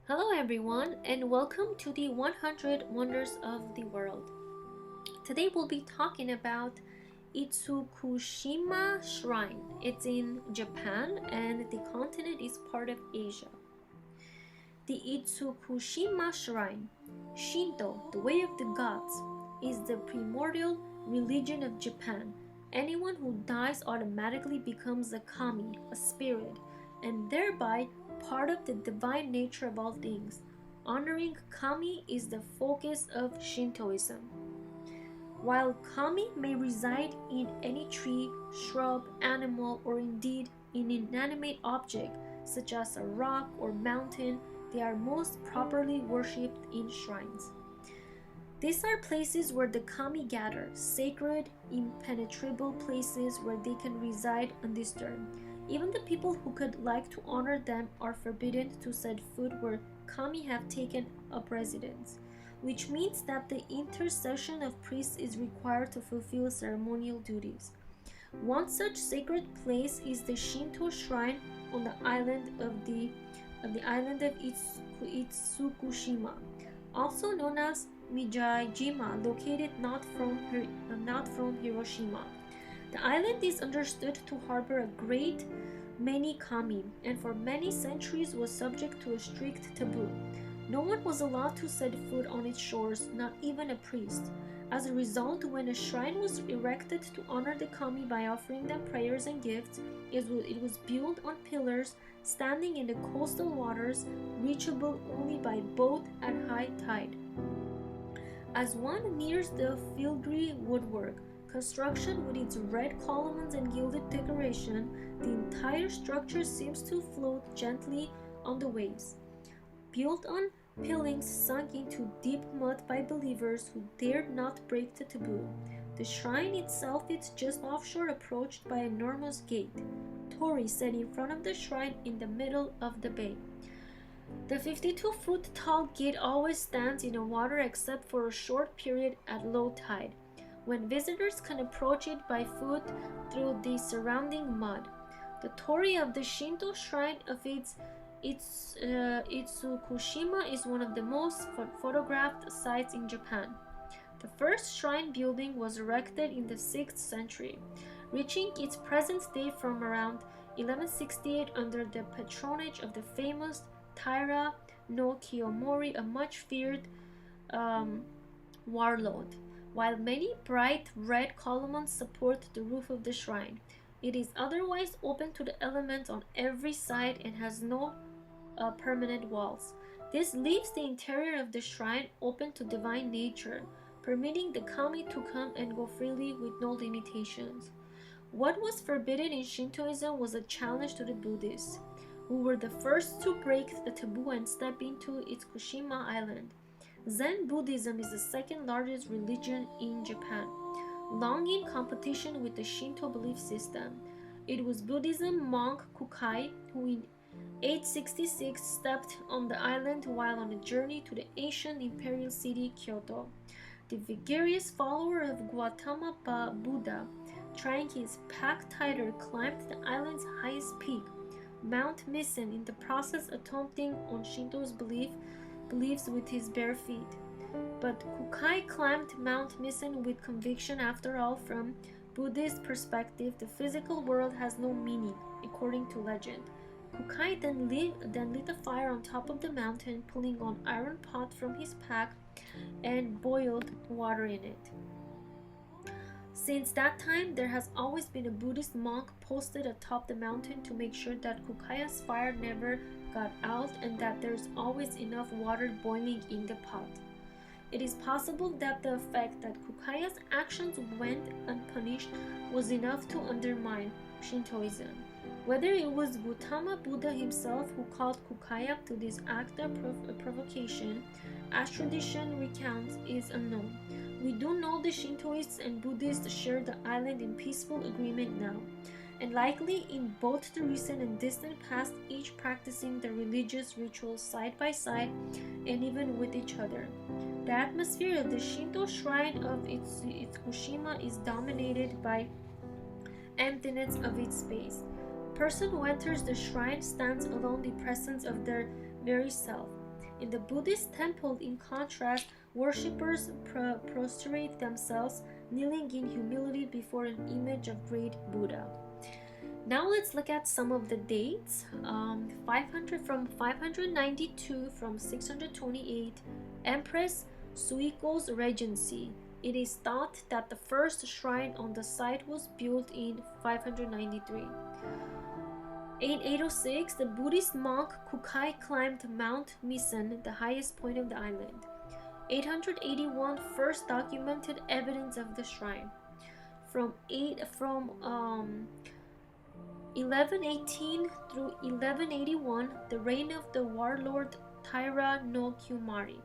Hello everyone and welcome to the 100 Wonders of the World. Today we'll be talking about ITSUKUSHIMA Shrine. It's in Japan and the continent is part of Asia. The ITSUKUSHIMA Shrine, Shinto, the way of the gods, is the primordial religion of Japan. Anyone who dies automatically becomes a kami, a spirit, and thereby part of the divine nature of all things. Honoring kami is the focus of Shintoism. While kami may reside in any tree, shrub, animal, or indeed in inanimate object such as a rock or mountain, they are most properly worshipped in shrines. These are places where the kami gather, sacred, impenetrable places where they can reside undisturbed. Even the people who could like to honor them are forbidden to set foot where kami have taken up residence, which means that the intercession of priests is required to fulfill ceremonial duties. One such sacred place is the Shinto shrine on the island of ITSUKUSHIMA, also known as Mijajima, located not from Hiroshima. The island is understood to harbor a great many kami, and for many centuries was subject to a strict taboo. No one was allowed to set foot on its shores, not even a priest. As a result, when a shrine was erected to honor the kami by offering them prayers and gifts, it was built on pillars standing in the coastal waters, reachable only by boat at high tide. As one nears the filigree woodwork, construction with its red columns and gilded decoration, the entire structure seems to float gently on the waves. Built on pilings sunk into deep mud by believers who dared not break the taboo, the shrine itself is just offshore, approached by an enormous gate, torii, set in front of the shrine in the middle of the bay. The 52-foot tall gate always stands in the water except for a short period at low tide, when visitors can approach it by foot through the surrounding mud. The torii of the Shinto shrine of ITSUKUSHIMA is one of the most photographed sites in Japan. The first shrine building was erected in the 6th century, reaching its present state from around 1168 under the patronage of the famous Taira no Kiyomari, a much feared warlord. While many bright red columns support the roof of the shrine, it is otherwise open to the elements on every side and has no permanent walls. This leaves the interior of the shrine open to divine nature, permitting the kami to come and go freely with no limitations. What was forbidden in Shintoism was a challenge to the Buddhists, who were the first to break the taboo and step into ITSUKUSHIMA Island. Zen Buddhism is the second largest religion in Japan, long in competition with the Shinto belief system. It was Buddhism monk Kukai who in 866 stepped on the island while on a journey to the ancient imperial city Kyoto. The vigorous follower of Gautama Buddha, trying his pack tighter, climbed the island's highest peak, Mount Misen, in the process attempting on Shinto's beliefs with his bare feet. But Kukai climbed Mount Misen with conviction. After all, from Buddhist perspective, the physical world has no meaning, according to legend. Kukai then lit a fire on top of the mountain, pulling an iron pot from his pack and boiled water in it. Since that time, there has always been a Buddhist monk posted atop the mountain to make sure that Kukai's fire never got out and that there's always enough water boiling in the pot. It is possible that the fact that Kukai's actions went unpunished was enough to undermine Shintoism. Whether it was Gautama Buddha himself who called Kukai up to this act of provocation, as tradition recounts, is unknown. We do know the Shintoists and Buddhists share the island in peaceful agreement now, and likely in both the recent and distant past, each practicing the religious rituals side by side and even with each other. The atmosphere of the Shinto shrine of ITSUKUSHIMA is dominated by emptiness of its space. A person who enters the shrine stands alone in the presence of their very self. In the Buddhist temple, in contrast, worshippers prostrate themselves, kneeling in humility before an image of great Buddha. Now let's look at some of the dates. 500 from 592 from 628, Empress Suiko's regency. It is thought that the first shrine on the site was built in 593. In 806, the Buddhist monk Kukai climbed Mount Misen, the highest point of the island. 881, first documented evidence of the shrine. From 1118 through 1181, the reign of the warlord Taira no Kiyomari.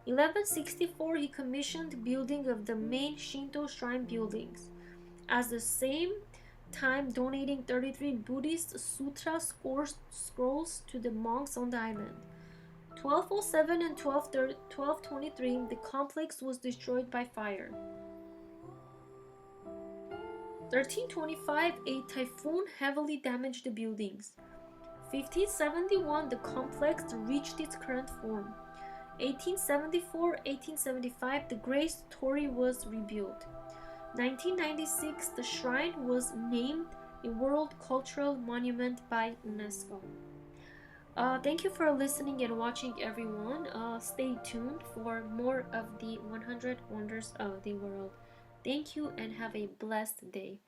1164, he commissioned building of the main Shinto shrine buildings. At the same time, donating 33 Buddhist sutra scrolls to the monks on the island. 1207 and 1223, the complex was destroyed by fire. 1325, a typhoon heavily damaged the buildings. 1571, the complex reached its current form. 1874-1875, the great torii was rebuilt. 1996, the shrine was named a World Cultural Monument by UNESCO. Thank you for listening and watching, everyone. Stay tuned for more of the 100 Wonders of the World. Thank you and have a blessed day.